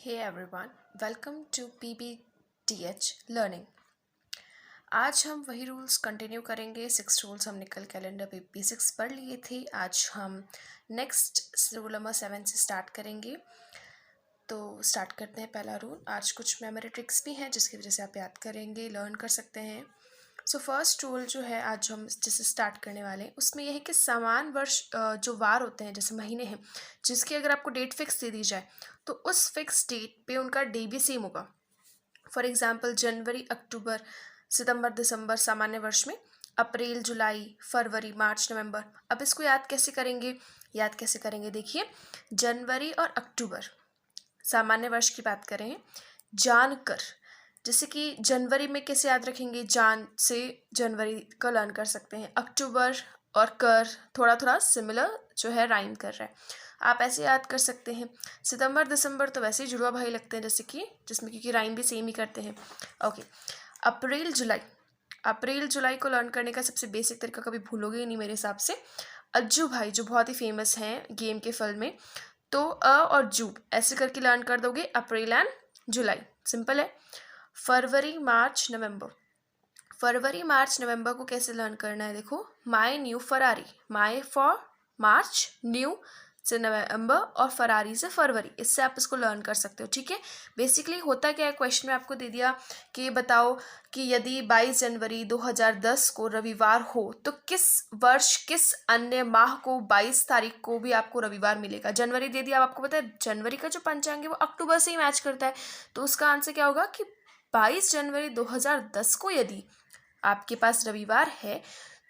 Hey everyone, welcome to PBTH Learning। आज हम वही रूल्स कंटिन्यू करेंगे। 6 रूल्स हमने कल कैलेंडर पे बेसिक्स पढ़ लिए थे। आज हम नेक्स्ट रूल नंबर 7 से स्टार्ट करेंगे। तो स्टार्ट करते हैं। पहला रूल, आज कुछ मेमोरी ट्रिक्स भी हैं जिसकी वजह से आप याद करेंगे, लर्न कर सकते हैं। सो फर्स्ट रूल जो है आज हम जिससे स्टार्ट करने वाले हैं उसमें यह है कि समान वर्ष जो वार होते हैं जैसे महीने हैं जिसकी अगर आपको डेट फिक्स दे दी जाए तो उस फिक्स डेट पे उनका डे भी सेम होगा। फॉर एग्जांपल जनवरी, अक्टूबर, सितंबर, दिसंबर सामान्य वर्ष में, अप्रैल, जुलाई, फरवरी, मार्च, नवंबर। अब इसको याद कैसे करेंगे देखिए, जनवरी और अक्टूबर सामान्य वर्ष की बात करें जानकर, जैसे कि जनवरी में कैसे याद रखेंगे, जान से जनवरी का लर्न कर सकते हैं। अक्टूबर और कर थोड़ा थोड़ा सिमिलर जो है राइम कर रहा है, आप ऐसे याद कर सकते हैं। सितंबर, दिसंबर तो वैसे ही जुड़वा भाई लगते हैं जैसे कि जिसमें क्योंकि राइम भी सेम ही करते हैं। ओके, अप्रैल जुलाई को लर्न करने का सबसे बेसिक तरीका, कभी भूलोगे ही नहीं मेरे हिसाब से, अज्जू भाई जो बहुत ही फेमस हैं गेम के फल में, तो और जू ऐसे करके लर्न कर दोगे अप्रैल एंड जुलाई, सिंपल है। फरवरी, मार्च, नवंबर को कैसे लर्न करना है देखो, my new Ferrari, my for March, new से नवंबर और फरारी से फरवरी, इससे आप इसको लर्न कर सकते हो। ठीक है, बेसिकली होता क्या है, क्वेश्चन में आपको दे दिया कि बताओ कि यदि 22 जनवरी 2010 को रविवार हो तो किस वर्ष किस अन्य माह को 22 तारीख को भी आपको रविवार मिलेगा। जनवरी दे दिया, अब आपको पता है जनवरी का जो पंचांग है वो अक्टूबर से ही मैच करता है, तो उसका आंसर क्या होगा कि 22 जनवरी 2010 को यदि आपके पास रविवार है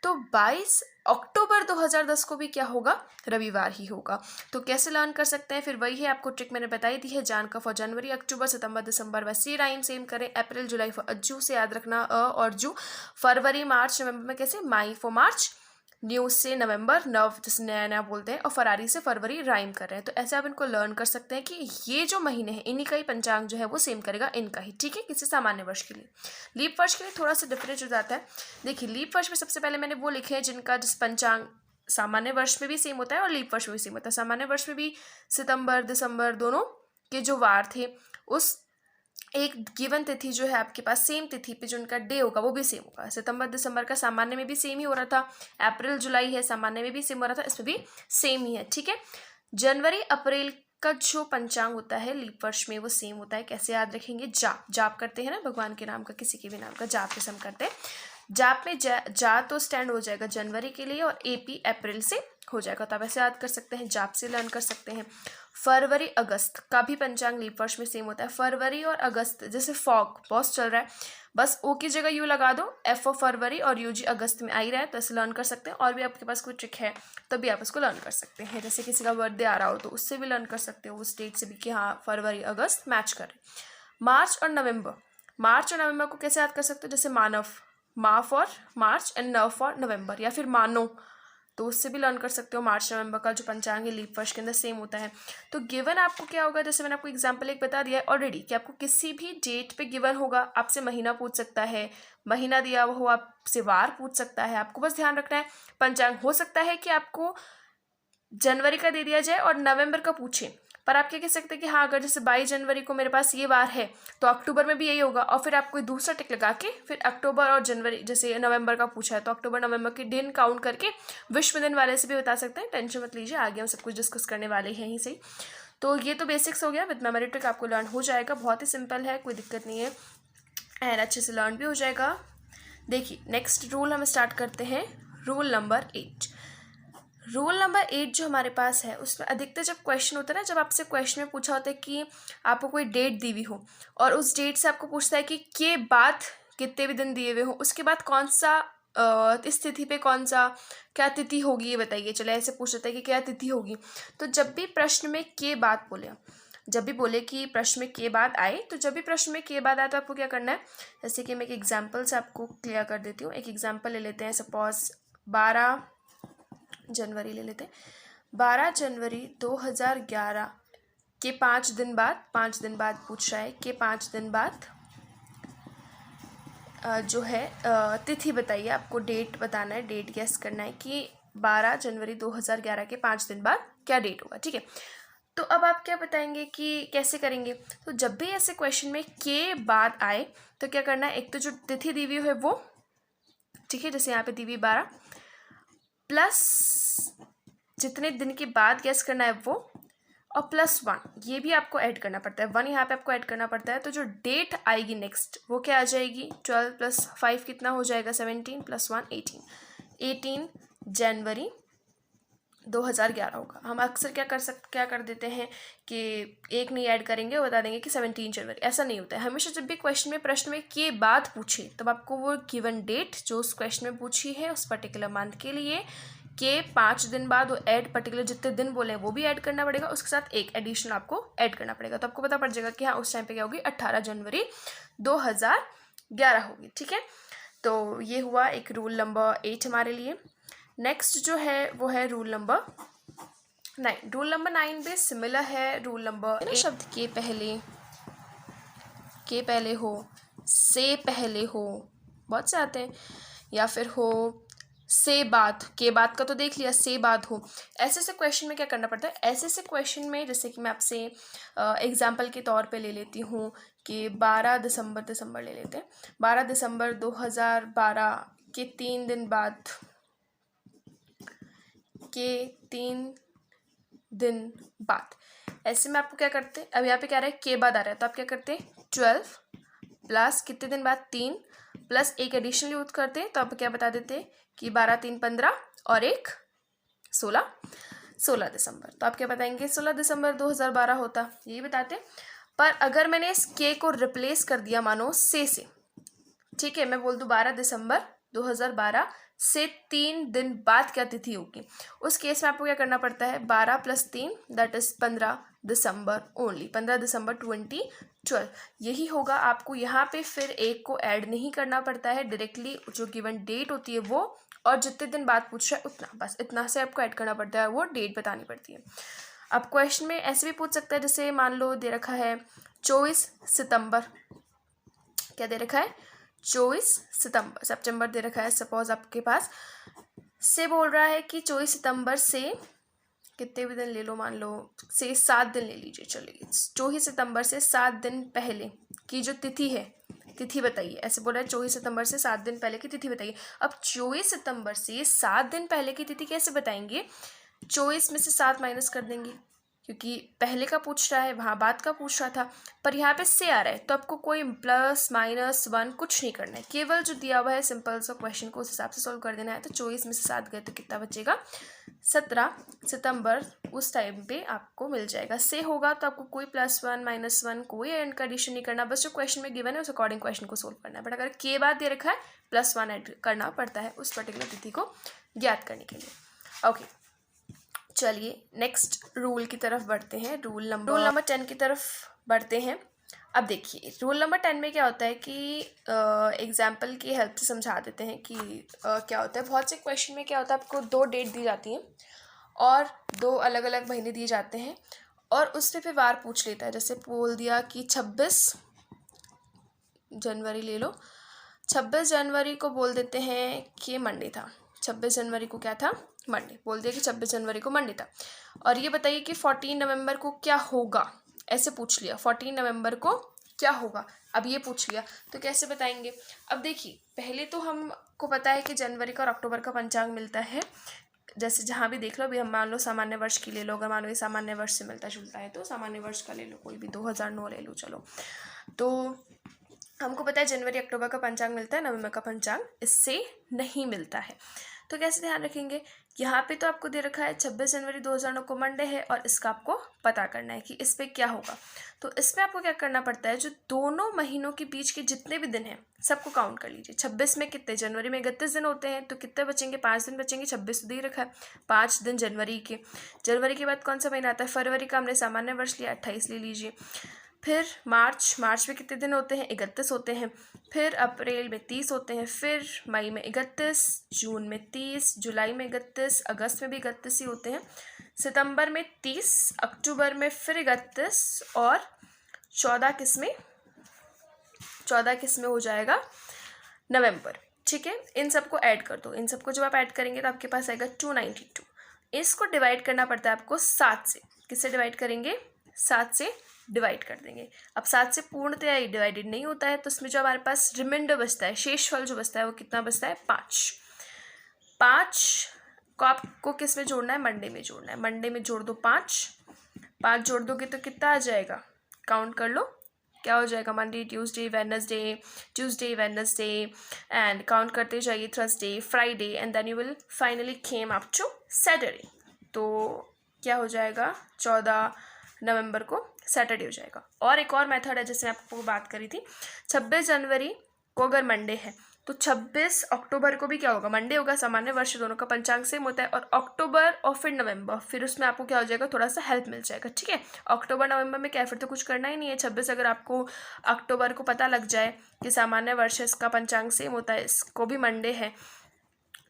तो 22 अक्टूबर 2010 को भी क्या होगा, रविवार ही होगा। तो कैसे लर्न कर सकते हैं, फिर वही है, आपको ट्रिक मैंने बताई दी है। जान का फॉर जनवरी, अक्टूबर, सितंबर, दिसंबर वैसे ही राइम सेम करें। अप्रैल, जुलाई फॉर अज्जू से याद रखना और जू। फरवरी, मार्च, नवंबर में कैसे, माई फॉर मार्च, न्यू से नवंबर, नव जैसे नया नया बोलते हैं, और फरारी से फरवरी राइम कर रहे हैं। तो ऐसे आप इनको लर्न कर सकते हैं कि ये जो महीने हैं इन्हीं का ही पंचांग जो है वो सेम करेगा इनका ही। ठीक है, किसी सामान्य वर्ष के लिए। लीप वर्ष के लिए थोड़ा सा डिफरेंस हो जाता है। देखिए, लीप वर्ष में सबसे पहले मैंने वो लिखे हैं जिनका जिस पंचांग सामान्य वर्ष में भी सेम होता है और लीप वर्ष में भी सेम होता है। सामान्य वर्ष में भी सितंबर, दिसंबर दोनों के जो वार थे उस एक गिवन तिथि जो है आपके पास सेम तिथि पे जो उनका डे होगा वो भी सेम होगा। सितंबर, दिसंबर का सामान्य में भी सेम ही हो रहा था। अप्रैल, जुलाई है सामान्य में भी सेम हो रहा था, इसमें भी सेम ही है। ठीक है, जनवरी, अप्रैल का जो पंचांग होता है लीप वर्ष में वो सेम होता है। कैसे याद रखेंगे, जाप करते हैं ना, भगवान के नाम का किसी के भी नाम का जाप जैसे हम करते हैं। जाप में जा तो स्टैंड हो जाएगा जनवरी के लिए और एपी अप्रैल से हो जाएगा, तो आप ऐसे याद कर सकते हैं, जाप से लर्न कर सकते हैं। फरवरी, अगस्त का भी पंचांग लीप वर्ष में सेम होता है। फरवरी और अगस्त, जैसे फॉग बॉस चल रहा है, बस ओ की जगह यू लगा दो, एफ ऑफ फरवरी और यू जी अगस्त में आ ही रहा है, तो ऐसे लर्न कर सकते हैं। और भी आपके पास कोई ट्रिक है तभी आप इसको लर्न कर सकते हैं, जैसे किसी का बर्थडे आ रहा हो तो उससे भी लर्न कर सकते हो, उस डेट से भी कि हाँ फरवरी अगस्त मैच कर रहे। मार्च और नवंबर को कैसे याद कर सकते हो, जैसे मानव, मा फॉर मार्च एंड नव फॉर नवंबर, या फिर मानो, तो उससे भी लर्न कर सकते हो। मार्च नवंबर का जो पंचांग है लीप वर्ष के अंदर सेम होता है। तो गिवन आपको क्या होगा, जैसे मैंने आपको एग्जांपल एक बता दिया है ऑलरेडी कि आपको किसी भी डेट पे गिवन होगा, आपसे महीना पूछ सकता है, महीना दिया हुआ हो, आपसे वार पूछ सकता है, आपको बस ध्यान रखना है। पंचांग हो सकता है कि आपको जनवरी का दे दिया जाए और नवंबर का पूछे, पर आप क्या कह सकते हैं कि हाँ अगर जैसे 22 जनवरी को मेरे पास ये वार है तो अक्टूबर में भी यही होगा, और फिर आप कोई दूसरा टिक लगा के फिर अक्टूबर और जनवरी जैसे नवंबर का पूछा है तो अक्टूबर नवंबर के दिन काउंट करके विश्व दिन वाले से भी बता सकते हैं। टेंशन मत लीजिए, आगे हम सब कुछ डिस्कस करने वाले हैं ही सही। तो ये तो बेसिक्स हो गया, विद मेमोरी ट्रिक आपको लर्न हो जाएगा, बहुत ही सिंपल है, कोई दिक्कत नहीं है एंड अच्छे से लर्न भी हो जाएगा। देखिए नेक्स्ट रूल हम स्टार्ट करते हैं, रूल नंबर 8 जो हमारे पास है उसमें अधिकतर जब क्वेश्चन होता है ना, जब आपसे क्वेश्चन में पूछा होता है कि आपको कोई डेट दी हुई हो और उस डेट से आपको पूछता है कि के बाद कितने भी दिन दिए हुए हो, उसके बाद कौन सा इस तिथि पे कौन सा क्या तिथि होगी ये बताइए। चले ऐसे पूछ लेते हैं कि क्या तिथि होगी, तो जब भी प्रश्न में के बाद बोले, जब भी बोले कि प्रश्न में के बाद आए, तो जब भी प्रश्न में के बाद आए तो आपको क्या करना है, जैसे कि मैं एक एग्जाम्पल से आपको क्लियर कर देती हूँ। एक एग्जाम्पल ले लेते हैं, सपोज 12 जनवरी ले लेते हैं। 12 जनवरी 2011 के 5 दिन बाद पूछ रहा है कि 5 दिन बाद जो है तिथि बताइए, आपको डेट बताना है, डेट गेस करना है कि 12 जनवरी 2011 के 5 दिन बाद क्या डेट होगा। ठीक है, तो अब आप क्या बताएंगे कि कैसे करेंगे। तो जब भी ऐसे क्वेश्चन में के बाद आए तो क्या करना है, एक तो जो तिथि दी हुई है वो, ठीक है, जैसे यहाँ पे दी हुई 12 प्लस जितने दिन के बाद गैस करना है वो, और +1 ये भी आपको ऐड करना पड़ता है, 1 यहाँ पे आपको ऐड करना पड़ता है। तो जो डेट आएगी नेक्स्ट वो क्या आ जाएगी, 12 + 5 कितना हो जाएगा, 17 + 1 18, 18 जनवरी 2011 होगा। हम अक्सर क्या कर देते हैं कि एक नहीं ऐड करेंगे, बता देंगे कि 17 जनवरी, ऐसा नहीं होता है। हमेशा जब भी क्वेश्चन में प्रश्न में के बाद पूछे तब आपको वो गिवन डेट जो उस क्वेश्चन में पूछी है उस पर्टिकुलर मंथ के लिए के 5 दिन बाद वो ऐड पर्टिकुलर जितने दिन बोले हैं वो भी ऐड करना पड़ेगा, उसके साथ एक एडिशनल आपको ऐड करना पड़ेगा। तो आपको पता पड़ जाएगा कि हाँ उस टाइम पे क्या होगी, 18 जनवरी 2011 होगी। ठीक है, तो ये हुआ एक रूल नंबर 8 हमारे लिए। नेक्स्ट जो है वो है रूल नंबर 9। रूल नंबर 9 भी सिमिलर है रूल नंबर 8। शब्द के पहले हो, से पहले हो, बहुत से आते हैं, या फिर हो से बाद, के बाद का तो देख लिया, से बाद हो। ऐसे से क्वेश्चन में क्या करना पड़ता है, ऐसे से क्वेश्चन में जैसे कि मैं आपसे एग्जाम्पल के तौर पे ले लेती हूँ कि 12 दिसंबर ले लेते हैं। 12 दिसंबर 2012 के 3 दिन बाद, के 3 दिन बाद, ऐसे में आपको क्या करते हैं, अब यहाँ पे क्या रहा है, के बाद आ रहा है, तो आप क्या करते हैं 12 प्लस कितने दिन बाद 3 प्लस एक एडिशनल यूज करते हैं, तो आप क्या बता देते हैं कि 12 3 15 और एक 16 दिसंबर। तो आप क्या बताएंगे, 16 दिसंबर 2012 होता, यही बताते। पर अगर मैंने इस के को रिप्लेस कर दिया मानो से, ठीक है, मैं बोल दूँ 12 दिसंबर 2012 से 3 दिन बाद क्या तिथि होगी, उस केस में आपको क्या करना पड़ता है, 12 + 3 दैट इज 15 दिसंबर ओनली, 15 दिसंबर 2012 यही होगा। आपको यहाँ पे फिर एक को ऐड नहीं करना पड़ता है, डायरेक्टली जो गिवन डेट होती है वो और जितने दिन बाद पूछ रहा है उतना, बस इतना से आपको ऐड करना पड़ता है, वो डेट बतानी पड़ती है। अब क्वेश्चन में ऐसे भी पूछ सकता है, जैसे मान लो दे रखा है 24 सितंबर, क्या दे रखा है 24 सितंबर दे रखा है, सपोज आपके पास से बोल रहा है कि 24 सितंबर से कितने भी दिन ले लो, मान लो से 7 दिन ले लीजिए, चलिए 24 सितंबर से 7 दिन पहले की जो तिथि है, तिथि बताइए। ऐसे बोल रहा है 24 सितंबर से 7 दिन पहले की तिथि बताइए। अब 24 सितंबर से 7 दिन पहले की तिथि कैसे बताएंगे, 24 में से 7 माइनस कर देंगे, क्योंकि पहले का पूछ रहा है, वहाँ बाद का पूछ रहा था, पर यहाँ पे से आ रहा है, तो आपको कोई +-1 कुछ नहीं करना है, केवल जो दिया हुआ है सिंपल सा क्वेश्चन को उस हिसाब से सॉल्व कर देना है। तो 24 में से 7 गए तो कितना बचेगा, 17 सितंबर उस टाइम पे आपको मिल जाएगा। से होगा तो आपको कोई +1 -1 कोई एंड कंडीशन नहीं करना, बस जो क्वेश्चन में गिवन है उस अकॉर्डिंग क्वेश्चन को सोल्व करना है। बट अगर के बाद दे रखा है +1 ऐड करना पड़ता है उस पर्टिकुलर तिथि को ज्ञात करने के लिए। ओके, चलिए नेक्स्ट रूल की तरफ बढ़ते हैं, रूल नंबर 10 की तरफ बढ़ते हैं। अब देखिए रूल नंबर 10 में क्या होता है कि एग्जाम्पल की हेल्प से समझा देते हैं कि क्या होता है। बहुत से क्वेश्चन में क्या होता है, आपको 2 डेट दी जाती हैं और 2 अलग अलग महीने दिए जाते हैं और उससे फिर वार पूछ लेता है। जैसे बोल दिया कि 26 जनवरी ले लो, 26 जनवरी को बोल देते हैं कि मंडे था, 26 जनवरी को क्या था, मंडे, बोल दिया कि 26 जनवरी को मंडे था। और ये बताइए कि 14 नवंबर को क्या होगा, ऐसे पूछ लिया 14 नवंबर को क्या होगा, अब ये पूछ लिया तो कैसे बताएंगे। अब देखिए पहले तो हमको पता है कि जनवरी का और अक्टूबर का पंचांग मिलता है, जैसे जहाँ भी देख लो, अभी हम मान लो सामान्य वर्ष की ले लो, अगर मान लो ये सामान्य वर्ष से मिलता जुलता है तो सामान्य वर्ष का ले लो, कोई भी 2009 ले लो, चलो। तो हमको पता है जनवरी अक्टूबर का पंचांग मिलता है, नवंबर का पंचांग इससे नहीं मिलता है। तो कैसे ध्यान रखेंगे, यहाँ पे तो आपको दे रखा है 26 जनवरी 2009 को मंडे है और इसका आपको पता करना है कि इस पे क्या होगा। तो इसमें आपको क्या करना पड़ता है, जो दोनों महीनों के बीच के जितने भी दिन हैं सबको काउंट कर लीजिए। 26 में कितने, जनवरी में 31 दिन होते हैं, तो कितने बचेंगे, 5 दिन बचेंगे, 26 तो दे रखा है, 5 दिन जनवरी के। जनवरी के बाद कौन सा महीना आता है, फरवरी का हमने सामान्य वर्ष लिया, 28 ले लीजिए। फिर मार्च में कितने दिन होते हैं, 31 होते हैं। फिर अप्रैल में 30 होते हैं, फिर मई में 31, जून में 30, जुलाई में 31, अगस्त में भी 31 ही होते हैं, सितंबर में 30, अक्टूबर में फिर 31 और 14 किस में हो जाएगा, नवंबर। ठीक है, इन सबको ऐड कर दो, इन सबको जब आप ऐड करेंगे तो आपके पास आएगा 292। इसको डिवाइड करना पड़ता है आपको 7 से। किससे डिवाइड करेंगे? 7 से डिवाइड कर देंगे। अब 7 से पूर्णतया ही डिवाइडेड नहीं होता है, तो इसमें जो हमारे पास रिमाइंडर बचता है, शेषफल जो बचता है वो कितना बचता है? 5। 5 को आपको किस में जोड़ना है? मंडे में जोड़ना है। मंडे में जोड़ दो 5 जोड़ दोगे तो कितना आ जाएगा? काउंट कर लो, क्या हो जाएगा? Monday, Tuesday, Wednesday and count करते जाइए, Thursday, Friday and then you will finally came up to Saturday. तो क्या हो जाएगा? 14 नवंबर को सैटरडे हो जाएगा। और एक और मेथड है, जैसे मैं आपको बात करी थी, 26 जनवरी को अगर मंडे है तो 26 अक्टूबर को भी क्या होगा? मंडे होगा। सामान्य वर्ष दोनों का पंचांग सेम होता है। और अक्टूबर और फिर नवंबर, फिर उसमें आपको क्या हो जाएगा? थोड़ा सा हेल्प मिल जाएगा, ठीक है। अक्टूबर नवंबर में क्या है? फिर तो कुछ करना ही नहीं है। 26 अगर आपको अक्टूबर को पता लग जाए कि सामान्य वर्ष इसका पंचांग सेम होता है, इसको भी मंडे है,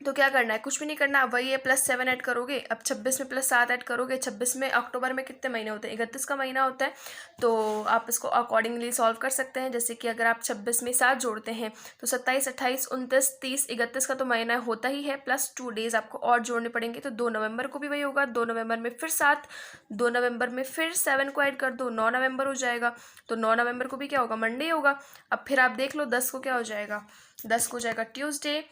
तो क्या करना है? कुछ भी नहीं करना। वही है, +7 ऐड करोगे। अब 26 में +7 ऐड करोगे। 26 में अक्टूबर में कितने महीने होते हैं? 31 का महीना होता है। तो आप इसको अकॉर्डिंगली सॉल्व कर सकते हैं। जैसे कि अगर आप 26 में 7 जोड़ते हैं तो 27, 28, 29, 30, 31 का तो महीना होता ही है, प्लस 2 डेज आपको और जोड़ने पड़ेंगे। तो 2 नवंबर को भी वही होगा। 2 नवंबर में फिर 7, 2 नवंबर में फिर 7 को ऐड कर दो, 9 नवंबर हो जाएगा। तो 9 नवंबर को भी क्या होगा? मंडे होगा। अब फिर आप देख लो 10 को क्या हो जाएगा? 10 को हो जाएगा ट्यूसडे,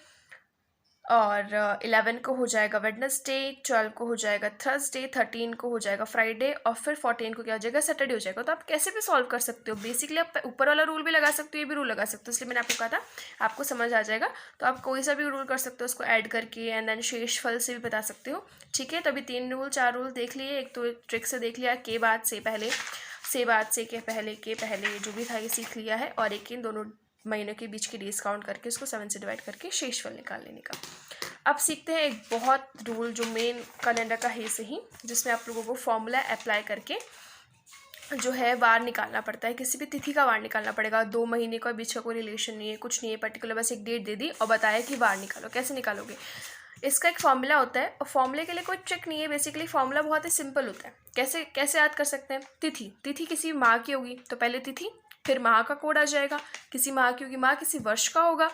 और 11 को हो जाएगा वेडनेसडे, 12 को हो जाएगा थर्सडे, 13 को हो जाएगा फ्राइडे, और फिर 14 को क्या हो जाएगा? सैटरडे हो जाएगा। तो आप कैसे भी सॉल्व कर सकते हो। बेसिकली आप ऊपर वाला रूल भी लगा सकते हो, ये भी रूल लगा सकते हो, इसलिए मैंने आपको कहा था आपको समझ आ जाएगा। तो आप कोई सा भी रूल कर सकते हो, उसको ऐड करके, एंड देन शेषफल से भी बता सकते हो, ठीक है। तो अभी 3 रूल 4 रूल देख लिए। एक तो ट्रिक से देख लिया, के बाद से पहले, से बाद से के पहले जो भी था ये सीख लिया है। और एक इन दोनों महीनों के बीच की डेज काउंट करके उसको 7 से डिवाइड करके शेषफल निकाल लेने का। अब सीखते हैं एक बहुत रूल जो मेन कैलेंडर का है सही, जिसमें आप लोगों को फॉर्मूला अप्लाई करके जो है वार निकालना पड़ता है। किसी भी तिथि का वार निकालना पड़ेगा। 2 महीने का बीच का कोई रिलेशन नहीं है, कुछ नहीं है पर्टिकुलर, बस एक डेट दे दी और बताया कि वार निकालो। कैसे निकालोगे? इसका एक फॉर्मूला होता है, और फॉर्मूले के लिए कोई ट्रिक नहीं है। बेसिकली फॉर्मूला बहुत ही सिंपल होता है। कैसे याद कर सकते हैं? तिथि किसी माह की होगी तो पहले तिथि, फिर माह का कोड आ जाएगा। किसी माह की होगी, माह किसी वर्ष का होगा,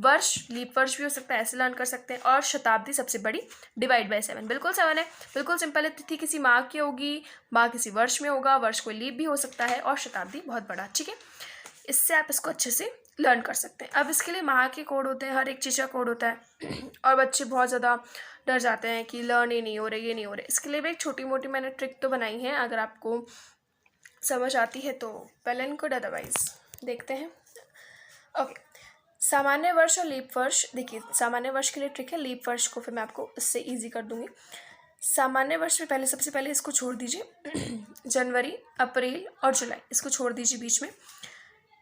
वर्ष लीप वर्ष भी हो सकता है, ऐसे लर्न कर सकते हैं। और शताब्दी सबसे बड़ी, डिवाइड बाय 7, बिल्कुल 7 है, बिल्कुल सिंपल है। तिथि किसी माह की होगी, माह किसी वर्ष में होगा, वर्ष कोई लीप भी हो सकता है, और शताब्दी बहुत बड़ा, ठीक है। इससे आप इसको अच्छे से लर्न कर सकते हैं। अब इसके लिए माह के कोड होते हैं, हर एक चीज़ का कोड होता है, और बच्चे बहुत ज़्यादा डर जाते हैं कि लर्न ही नहीं हो रहे, ये नहीं हो रहे। इसके लिए भी एक छोटी मोटी मैंने ट्रिक तो बनाई है, अगर आपको समझ आती है तो वेल एंड गुड, अदरवाइज देखते हैं। ओके, सामान्य वर्ष और लीप वर्ष। देखिए, सामान्य वर्ष के लिए ट्रिक है, लीप वर्ष को फिर मैं आपको इससे इजी कर दूंगी। सामान्य वर्ष में पहले, सबसे पहले इसको छोड़ दीजिए, जनवरी, अप्रैल और जुलाई, इसको छोड़ दीजिए बीच में।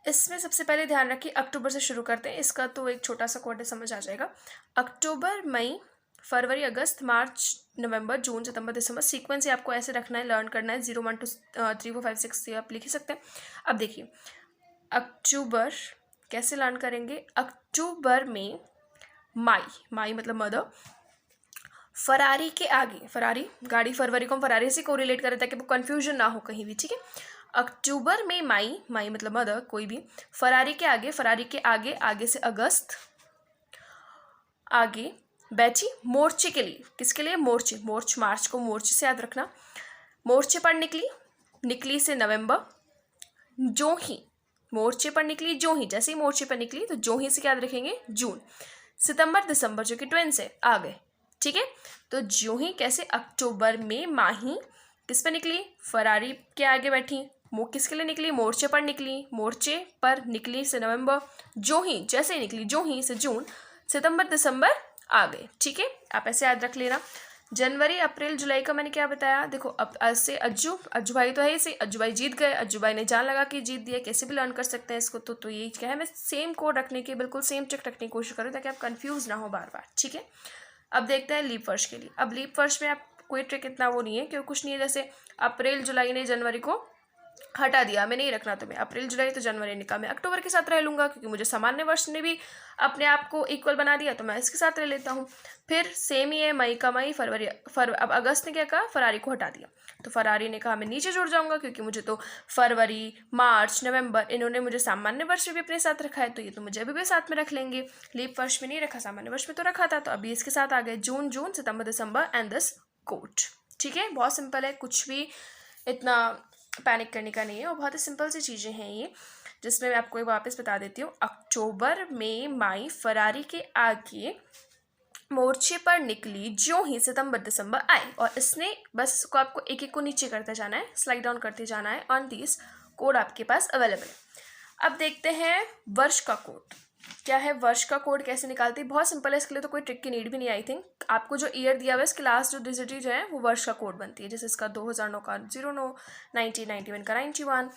इसमें सबसे पहले ध्यान रखिए अक्टूबर से शुरू करते हैं। इसका तो एक छोटा सा कोड है, समझ आ जाएगा। अक्टूबर, मई, फरवरी, अगस्त, मार्च, नवंबर, जून, सितंबर, दिसंबर, सीक्वेंस ही आपको ऐसे रखना है, लर्न करना है। 0, 1, 2, 3, 4, 5, 6 ये आप लिख ही सकते हैं। अब देखिए, अक्टूबर कैसे लर्न करेंगे? अक्टूबर में माई मतलब मदर, फरारी के आगे, फरारी गाड़ी, फरवरी को हम फरारी से कोरिलेट करें ताकि वो कन्फ्यूजन ना हो कहीं भी, ठीक है। अक्टूबर में माई मतलब मदर, कोई भी, फरारी के आगे, आगे से अगस्त, आगे बैठी मोर्चे के लिए। किसके लिए? मोर्चे, मार्च को मोर्चे से याद रखना। मोर्चे पर निकली से नवंबर, जो ही मोर्चे पर निकली, जैसे ही मोर्चे पर निकली तो जो ही से याद रखेंगे जून। सितंबर, दिसंबर जो कि ट्विंस है, आ गए, ठीक है। तो जो ही कैसे? अक्टूबर में माही किस पे निकली? फरारी के आगे बैठी, किसके लिए निकली? मोर्चे पर निकली से नवंबर, जैसे ही निकली जो ही से जून, सितंबर, दिसंबर आ गए, ठीक है। आप ऐसे याद रख लेना। जनवरी, अप्रैल, जुलाई का मैंने क्या बताया? देखो, अब ऐसे अज्जू भाई तो है ही सही, अज्जू भाई जीत गए, अज्जू भाई ने जान लगा के जीत दिया। कैसे भी लर्न कर सकते हैं इसको। तो यही क्या है, मैं सेम कोड रखने की, बिल्कुल सेम ट्रिक रखने की कोशिश करूँ ताकि आप कंफ्यूज ना हो बार बार, ठीक है। अब देखते हैं लीप वर्ष के लिए। अब लीप वर्ष में आप कोई ट्रिक इतना वो नहीं है, क्योंकि कुछ नहीं है। जैसे अप्रैल जुलाई ने जनवरी को हटा दिया, मैं नहीं रखना तुम्हें अप्रैल जुलाई, तो जनवरी निकाल, मैं अक्टूबर के साथ रह लूँगा, क्योंकि मुझे सामान्य वर्ष ने भी अपने आप को इक्वल बना दिया, तो मैं इसके साथ रह लेता हूँ। फिर सेम ही है, मई का मई, अब अगस्त ने क्या कहा? फरारी को हटा दिया, तो फरारी ने कहा मैं नीचे जुड़ जाऊँगा, क्योंकि मुझे तो फरवरी, मार्च, नवंबर इन्होंने मुझे सामान्य वर्ष में भी अपने साथ रखा है, तो ये तो मुझे अभी भी साथ में रख लेंगे। लीप वर्ष में नहीं रखा, सामान्य वर्ष में तो रखा था, तो अभी इसके साथ आ गए जून, सितंबर, दिसंबर एंड दिस कोड। ठीक है, बहुत सिंपल है, कुछ भी इतना पैनिक करने का नहीं है और बहुत ही सिंपल सी चीज़ें हैं ये, जिसमें मैं आपको एक वापस बता देती हूँ। अक्टूबर में माई फरारी के आगे मोर्चे पर निकली, जो ही सितंबर दिसंबर आए, और इसने बस इसको आपको एक एक को नीचे करते जाना है, स्लाइड डाउन करते जाना है, ऑन दिस कोड आपके पास अवेलेबल है। अब देखते हैं वर्ष का कोड क्या है। वर्ष का कोड कैसे निकालते हैं, बहुत सिंपल है, इसके लिए तो कोई ट्रिक की नीड भी नहीं। आई थिंक आपको जो ईयर दिया हुआ है इसके लास्ट जो डिजिट जो है वो वर्ष का कोड बनती है, जैसे इसका 2009 का 09, 1991 का 91।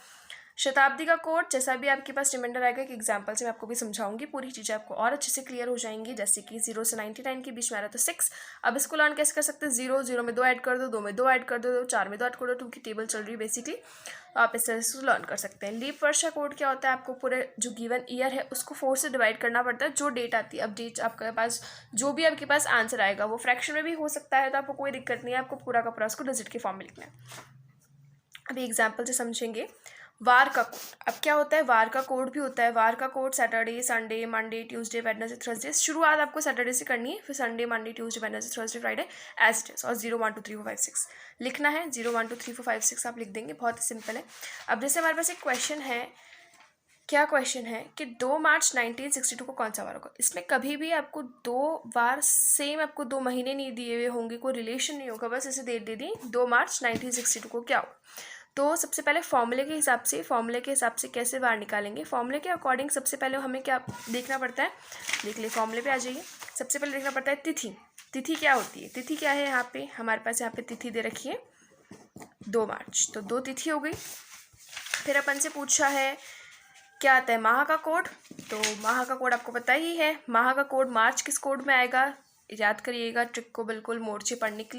शताब्दी का कोड जैसा भी आपके पास रिमाइंडर आएगा, एक एग्जांपल से मैं आपको भी समझाऊंगी, पूरी चीज़ें आपको और अच्छे से क्लियर हो जाएंगी। जैसे कि 0 से 99 के बीच में आ रहा था 6। अब इसको लर्न कैसे कर सकते हैं, 0 में 2 ऐड कर दो, 2 में 2 ऐड कर दो, 4 में 2 ऐड कर दो, 2 की टेबल चल रही है बेसिकली, तो आप इस तरह से लर्न कर सकते हैं। लीप वर्ष का कोड क्या होता है, आपको पूरे जो गिवन ईयर है उसको 4 से डिवाइड करना पड़ता है, जो डेट आती है। अब डेट आपके पास जो भी आपके पास आंसर आएगा वो फ्रैक्शन में भी हो सकता है, तो आपको कोई दिक्कत नहीं है, आपको पूरा का पूरा उसको डिजिट के फॉर्म में लिखना है। अभी एग्जाम्पल से समझेंगे। वार का कोड, अब क्या होता है, वार का कोड भी होता है। वार का code Saturday, Sunday, Monday, Tuesday, Wednesday, Thursday, शुरुआत आपको सैटरडे से करनी है, फिर Sunday, Monday, Tuesday, Wednesday, Thursday, Friday as it is, और 0 1 2 3 4 5 6 लिखना है। 0 1 2 3 4 5 6 आप लिख देंगे, बहुत ही सिंपल है। अब जैसे हमारे पास एक क्वेश्चन है, क्या क्वेश्चन है कि 2 मार्च 1962 को कौन सा वार होगा। इसमें कभी भी आपको 2 बार सेम आपको 2 महीने नहीं दिए हुए होंगे, कोई रिलेशन नहीं होगा, बस ऐसे डेट दे दी 2 मार्च 1962 को क्या हो। तो सबसे पहले फॉर्मूले के हिसाब से कैसे बाहर निकालेंगे, फॉर्मूले के अकॉर्डिंग सबसे पहले हमें क्या देखना पड़ता है, देख लिए फॉर्मूले पे आ जाइए। सबसे पहले देखना पड़ता है तिथि। तिथि क्या होती है, तिथि क्या है, यहाँ पे हमारे पास यहाँ पे तिथि दे रखी है 2 मार्च, तो 2 तिथि हो गई। फिर अपन से पूछा है क्या आता है, माह का कोड, तो माह का कोड आपको पता ही है। माह का कोड मार्च किस कोड में आएगा, याद करिएगा ट्रिक को बिल्कुल, मोर्चे पढ़ने के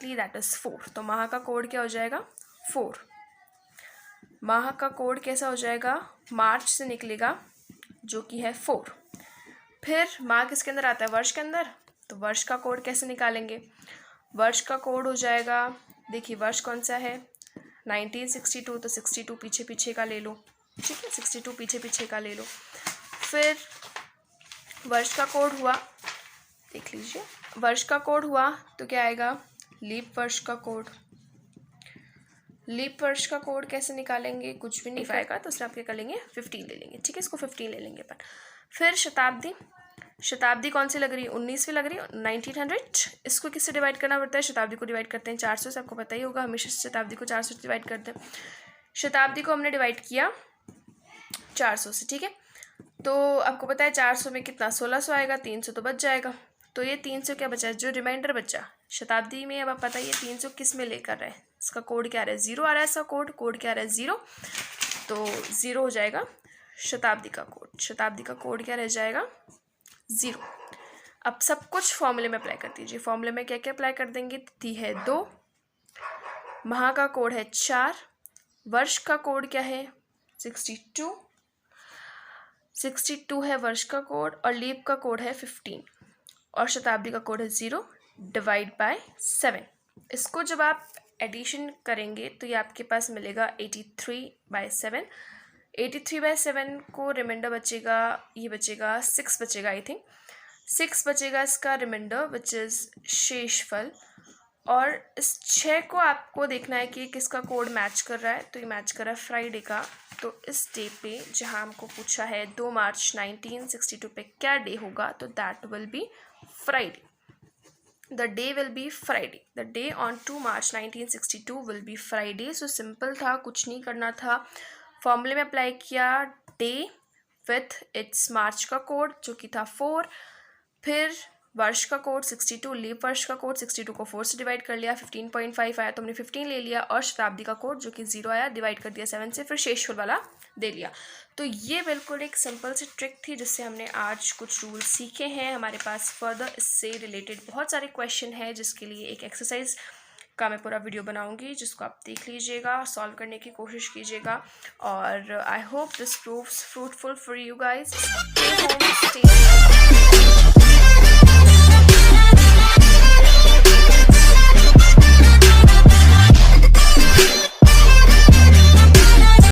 लिए दैट इज़ 4। तो माह का कोड क्या हो जाएगा 4। माह का कोड कैसा हो जाएगा, मार्च से निकलेगा जो कि है 4। फिर माह किसके अंदर आता है, वर्ष के अंदर, तो वर्ष का कोड कैसे निकालेंगे, वर्ष का कोड हो जाएगा, देखिए वर्ष कौन सा है 1962, तो 62 पीछे पीछे का ले लो, ठीक है, 62 पीछे पीछे का ले लो। फिर वर्ष का कोड हुआ, देख लीजिए वर्ष का कोड हुआ तो क्या आएगा, लीप वर्ष का कोड। लीप वर्ष का कोड कैसे निकालेंगे, कुछ भी नहीं आएगा, तो उसमें आप क्या कर लेंगे 15 ले लेंगे, ठीक है, इसको 15 ले लेंगे अपन। फिर शताब्दी कौन सी लग रही है, 19वीं लग रही है, 1900। इसको किससे डिवाइड करना पड़ता है, शताब्दी को डिवाइड करते हैं 400 से, आपको पता ही होगा, हमेशा शताब्दी को 400 से डिवाइड करते हैं। शताब्दी को हमने डिवाइड किया 400 से, ठीक है, तो आपको पता है 400 में कितना 1600 आएगा, 300 तो बच जाएगा, तो ये 300 क्या बचा, जो रिमाइंडर बचा शताब्दी में। अब आप पता है ये 300 किस में लेकर रहे हैं, इसका कोड क्या आ रहा है 0 आ रहा है, इसका कोड क्या आ रहा है 0, तो 0 हो जाएगा शताब्दी का कोड। शताब्दी का कोड क्या रह जाएगा 0। अब सब कुछ फॉर्मूले में अप्लाई कर दीजिए। फॉर्मूले में क्या क्या अप्लाई कर देंगे, तिथि है 2, माह का कोड है 4, वर्ष का कोड क्या है 62 है वर्ष का कोड, और लीप का कोड है 15, और शताब्दी का कोड है 0 डिवाइड बाय 7। इसको जब आप एडिशन करेंगे तो ये आपके पास मिलेगा 83/7। 83/7 को रिमाइंडर बचेगा, ये बचेगा 6 बचेगा, आई थिंक 6 बचेगा इसका रिमाइंडर विच इज़ शेषफल। और इस 6 को आपको देखना है कि किसका कोड मैच कर रहा है, तो ये मैच कर रहा है फ्राइडे का। तो इस डे पे जहाँ हमको पूछा है 2 मार्च 1962 पे क्या डे होगा, तो that will be Friday. The day will be Friday, the day on 2 March 1962 will be Friday. So simple था, कुछ नहीं करना था, फॉर्मूले में अप्लाई किया डे विथ इट्स मार्च का कोड जो कि था 4, फिर वर्ष का कोड 62, लीप वर्ष का कोड 62 को 4 से डिवाइड कर लिया, 15.5 आया तो हमने 15 ले लिया, और शताब्दी का कोड जो कि 0 आया डिवाइड कर दिया 7 से, फिर शेषफल वाला दे लिया। तो ये बिल्कुल एक सिंपल सी ट्रिक थी जिससे हमने आज कुछ रूल सीखे हैं। हमारे पास फर्दर इससे रिलेटेड बहुत सारे क्वेश्चन हैं जिसके लिए एक एक्सरसाइज का मैं पूरा वीडियो बनाऊंगी, जिसको आप देख लीजिएगा, सॉल्व करने की कोशिश कीजिएगा, और I hope this proves fruitful for you guys.